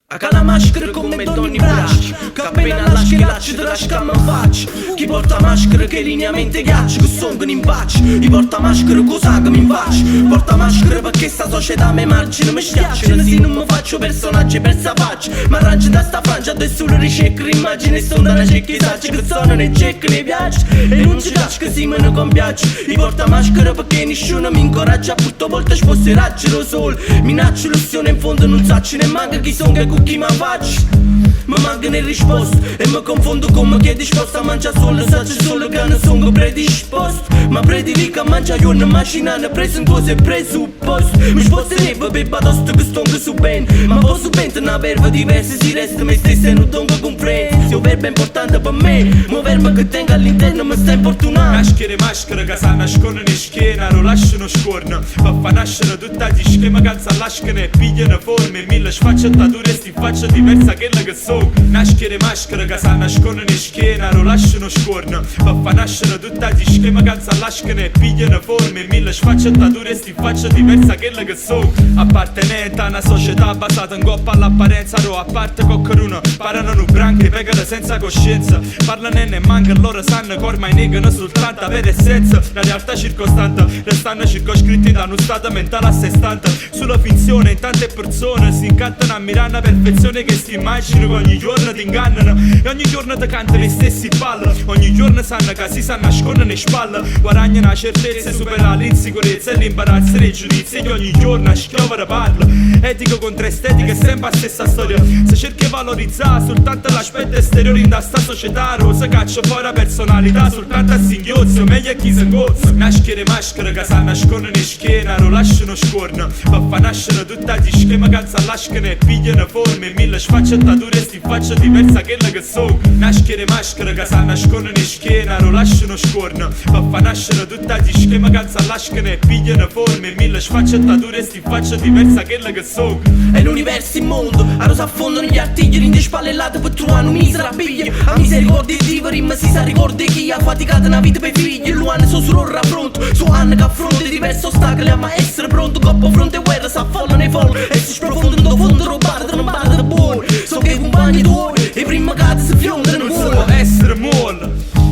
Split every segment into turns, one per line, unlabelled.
Ca la maschera come donne braccia, che appena lasci che lacci te lasciamo in faccia. Chi porta maschera che lineamente ghiaccia, che songono in faccia. Chi porta maschera che sangue mi faccia. Porta maschera perché sta società mi margina, mi schiaccia. Se non mi faccio personaggi per sta faccia, ma arrangia da sta francia, adesso le ricerca l'immagine. Sono da una cecca i sacci che sono nei cecca ne piace. E non ci caccia che si me ne compiace. Chi porta maschera perché nessuno mi incoraggia. Purtroppo volte sposti raggi lo sole. Minaccio illusione in fondo non sacci ne manca chi sono che chi mi faccio. Mi mancano le risposte e mi confondo come chi è disposto a mangiare solo. Saccio solo che non sono predisposto, ma predilico a mangiare io una macchina, ne preso in cose presupposto. Mi sposterebbe per badosto che sto su bene, ma posso bene una verba diversa, si resta me stesso e non tengo comprendo. Se un verbo è importante per me, ma verbo che tengo all'interno mi sta importunando.
Maschere maschere che sa nascono in schiena, lo lasciano scorno. Per fa nascere tutta di schema che s'allascano e pigliano forme. Mille sfaccettature e sti faccia diversa quella che so. Maschere maschere che sa nascono in schiena, lo lasciano scorno. Per fa nascere tutta di schema che s'allascano e pigliano forme. Mille sfaccettature e sti faccia diversa quella che so. Appartenente a una società basata in coppa all'apparenza, ro a parte coccaruno. Parano un branche, pegano senza coscienza. Parlano e ne manca, loro sanno che ormai negano soltanto per essenza. La realtà circostante, restano circoscritti da uno stato mentale a sé stante. Sulla finzione in tante persone si incantano a mirare una perfezione che si immaginano che ogni giorno ti ingannano. E ogni giorno ti cantano i stessi balli. Ogni giorno sanno che si sanno nascondono le spalle. Guadagnano la certezza e superano l'insicurezza e l'imbarazzo dei giudizi. E ogni giorno a schiovere parla. Etica contro estetica è sempre la stessa storia. Se cerchi di valorizzare soltanto l'aspetto esteriore in sta società, rosa caccia fuori la personalità soltanto a singhiozzo, meglio a chi si ingozza. Maschere maschere che sa nascono in schiena, lo lasciano scorno. Per fa nascere tutta di schema che s'allascano e pigliano forme. Mille sfaccettature e sti faccia diversa quella che so. Maschere maschere che sa nascono in schiena, lo lasciano scorno. Per fa nascere tutta di schema che s'allascano e pigliano forme. Mille sfaccettature e sti faccia diversa quella che so.
E l'universo in mondo, a rosa affondono gli artigli, in spallellate per trovare un miserabile. A misericordia di diveri, ma si sa ricorda chi ha faticato una vita per i figli. Lo hanno su loro affronto, su anni che affronta diversi ostacoli, ma essere pronto, coppa fronte guerra, si affollano nei folli. E si sprofondano fondo, rubate, non bada da buoni. So che i compagni tuoi, e prima che si fiondano in cuore.
Essere molle,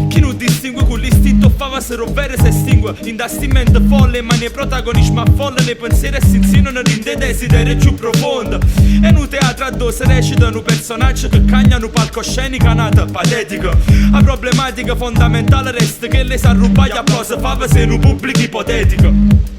chi non distingue con l'istinto fava se rovere si estingue. Indastimento folle, ma nei protagonismo a folle. Nei pensieri si insinuano in dei desideri più profondi. E in un teatro a dove si recitano personaggi che cagnano palcoscenica nata patetica. La problematica fondamentale resta che le sa rubare a cosa fava se in un pubblico ipotetico.